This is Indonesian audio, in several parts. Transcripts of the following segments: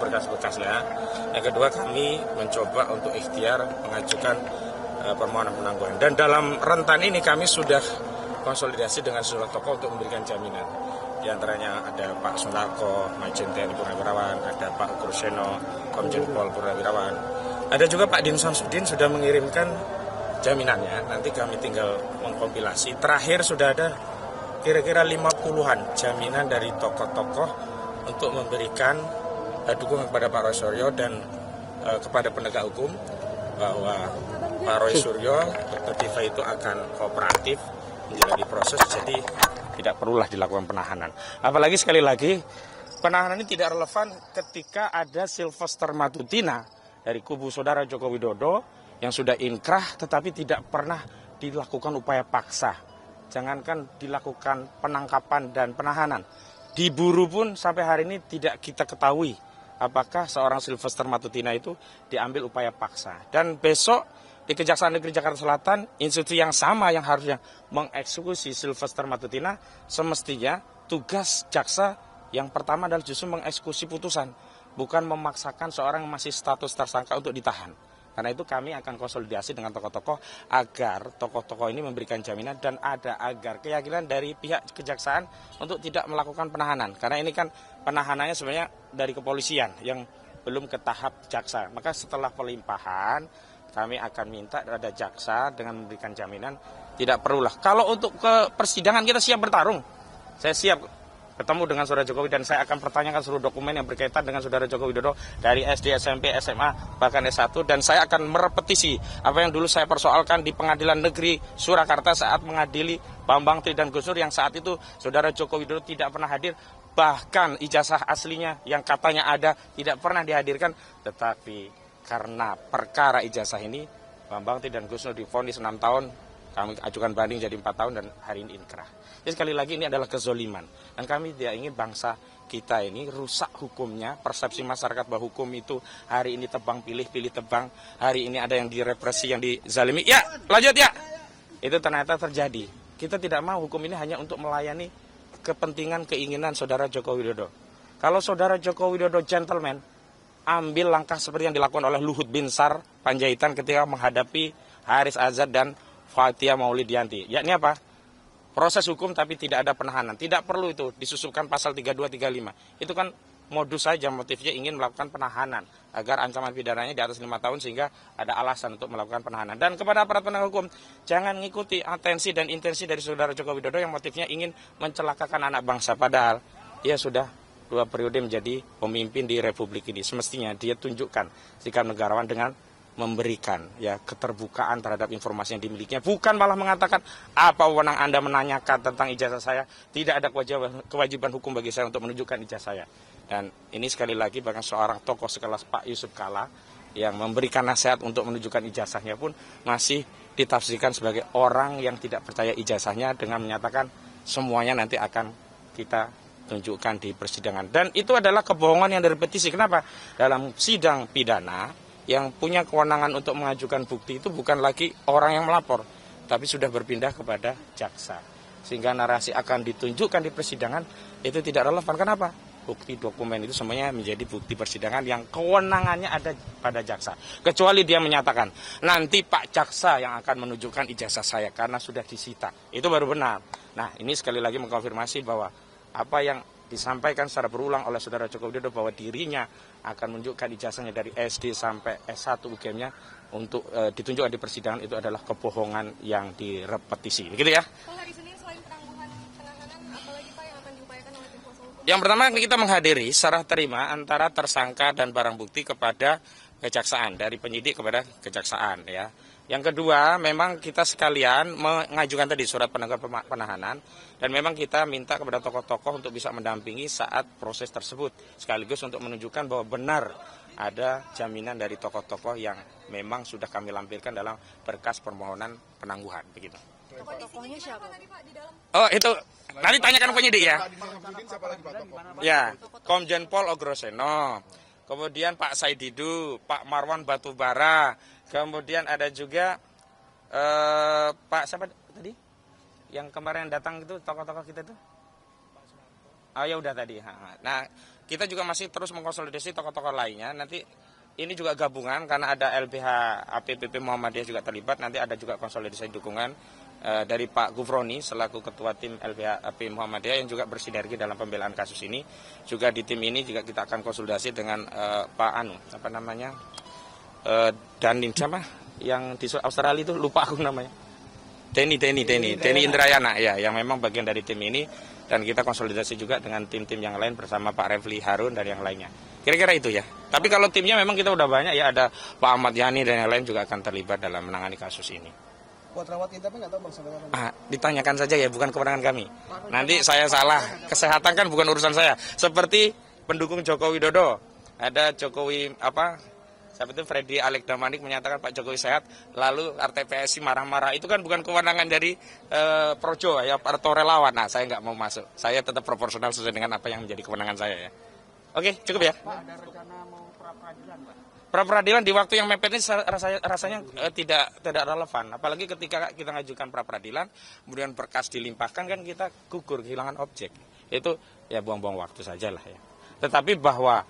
berkas-berkasnya. Yang kedua, kami mencoba untuk ikhtiar mengajukan permohonan penangguhan. Dan dalam rentan ini kami sudah konsolidasi dengan sejumlah tokoh untuk memberikan jaminan. Di antaranya ada Pak Sunarko, Majen TNI Purnawirawan, ada Pak Kurseno, Komjen Pol Purnawirawan. Ada juga Pak Din Samsudin sudah mengirimkan jaminannya. Nanti kami tinggal mengkompilasi. Terakhir sudah ada kira-kira 50-an jaminan dari tokoh-tokoh untuk memberikan dukungan kepada Pak Roy Suryo dan kepada penegak hukum bahwa Pak Roy Suryo Dr. Diva itu akan kooperatif menjalani proses, jadi tidak perlulah dilakukan penahanan. Apalagi sekali lagi penahanan ini tidak relevan ketika ada Sylvester Matutina dari kubu saudara Joko Widodo yang sudah inkrah tetapi tidak pernah dilakukan upaya paksa. Jangankan dilakukan penangkapan dan penahanan, diburu pun sampai hari ini tidak kita ketahui apakah seorang Sylvester Matutina itu diambil upaya paksa. Dan besok di Kejaksaan Negeri Jakarta Selatan, institusi yang sama yang harusnya mengeksekusi Sylvester Matutina, semestinya tugas jaksa yang pertama adalah justru mengeksekusi putusan, bukan memaksakan seorang yang masih status tersangka untuk ditahan. Karena itu kami akan konsolidasi dengan tokoh-tokoh agar tokoh-tokoh ini memberikan jaminan dan ada agar keyakinan dari pihak kejaksaan untuk tidak melakukan penahanan. Karena ini kan penahanannya sebenarnya dari kepolisian yang belum ke tahap jaksa. Maka setelah pelimpahan kami akan minta ada jaksa dengan memberikan jaminan tidak perlulah. Kalau untuk ke persidangan kita siap bertarung. Saya siap ketemu dengan saudara Jokowi dan saya akan pertanyakan seluruh dokumen yang berkaitan dengan saudara Joko Widodo dari SD, SMP, SMA, bahkan S1, dan saya akan merepetisi apa yang dulu saya persoalkan di Pengadilan Negeri Surakarta saat mengadili Bambang Tri dan Gus Dur yang saat itu saudara Joko Widodo tidak pernah hadir, bahkan ijazah aslinya yang katanya ada tidak pernah dihadirkan, tetapi karena perkara ijazah ini Bambang Tri dan Gus Dur divonis 6 tahun, kami ajukan banding jadi 4 tahun dan hari ini inkrah. Jadi sekali lagi ini adalah kezoliman. Dan kami tidak ingin bangsa kita ini rusak hukumnya, persepsi masyarakat bahwa hukum itu hari ini tebang pilih, pilih tebang, hari ini ada yang direpresi, yang dizalimi. Ya, lanjut ya. Itu ternyata terjadi. Kita tidak mau hukum ini hanya untuk melayani kepentingan, keinginan saudara Joko Widodo. Kalau saudara Joko Widodo gentleman, ambil langkah seperti yang dilakukan oleh Luhut Binsar Panjaitan ketika menghadapi Haris Azhar dan Fathia Maulidiyanti. Yakni apa? Proses hukum tapi tidak ada penahanan. Tidak perlu itu disusupkan pasal 3235. Itu kan modus saja, motifnya ingin melakukan penahanan agar ancaman pidananya di atas 5 tahun sehingga ada alasan untuk melakukan penahanan. Dan kepada aparat penegak hukum, jangan mengikuti atensi dan intensi dari saudara Joko Widodo yang motifnya ingin mencelakakan anak bangsa. Padahal dia sudah 2 periode menjadi pemimpin di Republik ini. Semestinya dia tunjukkan sikap negarawan dengan memberikan ya keterbukaan terhadap informasi yang dimilikinya, bukan malah mengatakan apa wewenang Anda menanyakan tentang ijazah saya, tidak ada kewajiban hukum bagi saya untuk menunjukkan ijazah saya. Dan ini sekali lagi bahkan seorang tokoh sekelas Pak Yusuf Kalla yang memberikan nasihat untuk menunjukkan ijazahnya pun masih ditafsirkan sebagai orang yang tidak percaya ijazahnya dengan menyatakan semuanya nanti akan kita tunjukkan di persidangan. Dan itu adalah kebohongan yang direpetisi. Kenapa? Dalam sidang pidana yang punya kewenangan untuk mengajukan bukti itu bukan lagi orang yang melapor, tapi sudah berpindah kepada jaksa. Sehingga narasi akan ditunjukkan di persidangan itu tidak relevan. Kenapa? Bukti dokumen itu semuanya menjadi bukti persidangan yang kewenangannya ada pada jaksa. Kecuali dia menyatakan, nanti Pak Jaksa yang akan menunjukkan ijazah saya karena sudah disita. Itu baru benar. Nah, ini sekali lagi mengkonfirmasi bahwa apa yang disampaikan secara berulang oleh saudara Joko Widodo bahwa dirinya akan menunjukkan ijazahnya dari SD sampai S1 UGM-nya untuk ditunjukkan di persidangan itu adalah kebohongan yang direpetisi. Begitu ya? Pak, hari Senin selain penangguhan penahanan, apalagi Pak yang akan diupayakan oleh tim kuasa hukum? Yang pertama kita menghadiri serah terima antara tersangka dan barang bukti kepada kejaksaan, dari penyidik kepada kejaksaan ya. Yang kedua, memang kita sekalian mengajukan tadi surat penangguhan penahanan dan memang kita minta kepada tokoh-tokoh untuk bisa mendampingi saat proses tersebut. Sekaligus untuk menunjukkan bahwa benar ada jaminan dari tokoh-tokoh yang memang sudah kami lampirkan dalam berkas permohonan penangguhan. Begitu. Tokohnya siapa? Oh itu, nanti tanyakan penyidik ya. Ya, Komjen Pol Ogroseno. Kemudian Pak Saididu, Pak Marwan Batubara, kemudian ada juga Pak siapa tadi? Yang kemarin datang itu tokoh-tokoh kita itu? Oh ya udah tadi. Nah, kita juga masih terus mengkonsolidasi tokoh-tokoh lainnya. Nanti ini juga gabungan karena ada LBH APPP Muhammadiyah juga terlibat. Nanti ada juga konsolidasi dukungan dari Pak Gufroni selaku Ketua Tim LBH AP Muhammadiyah yang juga bersinergi dalam pembelaan kasus ini. Juga di tim ini juga kita akan konsolidasi dengan Pak Danin siapa? Yang di Australia itu lupa aku namanya. Denny Indrayana ya, yang memang bagian dari tim ini, dan kita konsolidasi juga dengan tim-tim yang lain bersama Pak Refli Harun dan yang lainnya. Kira-kira itu ya. Tapi kalau timnya memang kita udah banyak ya, ada Pak Ahmad Yani dan yang lain juga akan terlibat dalam menangani kasus ini. Buat rawat inapnya nggak tahu Bang sebenarnya. Ditanyakan saja ya, bukan kewenangan kami. Nanti saya salah, kesehatan kan bukan urusan saya. Seperti pendukung Joko Widodo, ada Jokowi siapa itu Freddy Alek Damanik menyatakan Pak Jokowi sehat, lalu RTPSI marah-marah, itu kan bukan kewenangan dari Projo ya, atau relawan. Nah, saya nggak mau masuk. Saya tetap proporsional sesuai dengan apa yang menjadi kewenangan saya ya. Oke, cukup ya. Pak, ada rencana mau pra-peradilan, Pak? Pra-peradilan di waktu yang mepet ini rasanya tidak relevan. Apalagi ketika kita ngajukan pra-peradilan, kemudian berkas dilimpahkan, kan kita gugur, kehilangan objek. Itu ya buang-buang waktu saja lah ya. Tetapi bahwa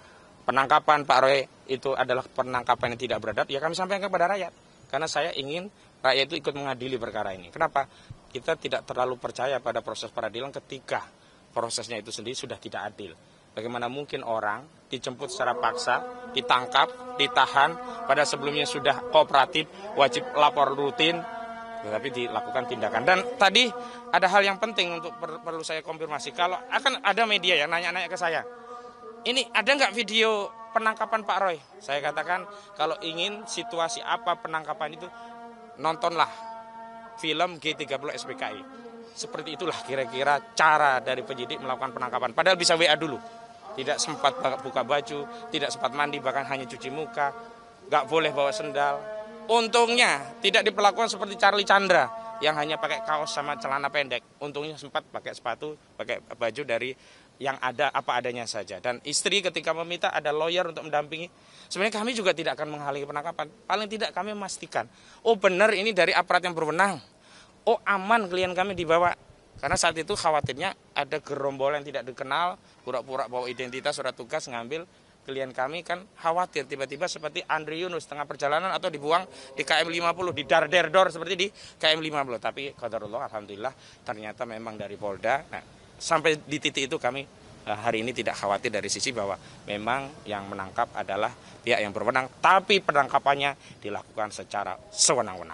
penangkapan Pak Roy itu adalah penangkapan yang tidak beradab, ya kami sampaikan kepada rakyat. Karena saya ingin rakyat itu ikut mengadili perkara ini. Kenapa? Kita tidak terlalu percaya pada proses peradilan ketika prosesnya itu sendiri sudah tidak adil. Bagaimana mungkin orang dijemput secara paksa, ditangkap, ditahan, pada sebelumnya sudah kooperatif, wajib lapor rutin, tetapi dilakukan tindakan. Dan tadi ada hal yang penting untuk perlu saya konfirmasi. Kalau akan ada media yang nanya-nanya ke saya, ini ada nggak video penangkapan Pak Roy? Saya katakan kalau ingin situasi apa penangkapan itu, nontonlah film G30 SPKI. Seperti itulah kira-kira cara dari penyidik melakukan penangkapan. Padahal bisa WA dulu. Tidak sempat buka baju, tidak sempat mandi, bahkan hanya cuci muka. Nggak boleh bawa sendal. Untungnya tidak diperlakukan seperti Charlie Chandra yang hanya pakai kaos sama celana pendek. Untungnya sempat pakai sepatu, pakai baju dari yang ada apa adanya saja. Dan istri ketika meminta ada lawyer untuk mendampingi. Sebenarnya kami juga tidak akan menghalangi penangkapan. Paling tidak kami memastikan, oh benar ini dari aparat yang berwenang. Oh aman klien kami dibawa. Karena saat itu khawatirnya ada gerombolan yang tidak dikenal, pura-pura bawa identitas, surat tugas, ngambil klien kami, kan khawatir tiba-tiba seperti Andri Yunus tengah perjalanan atau dibuang di KM 50, di dar-der-dor seperti di KM 50. Tapi qadarullah, alhamdulillah ternyata memang dari Polda. Nah, sampai di titik itu kami hari ini tidak khawatir dari sisi bahwa memang yang menangkap adalah pihak yang berwenang, tapi penangkapannya dilakukan secara sewenang-wenang.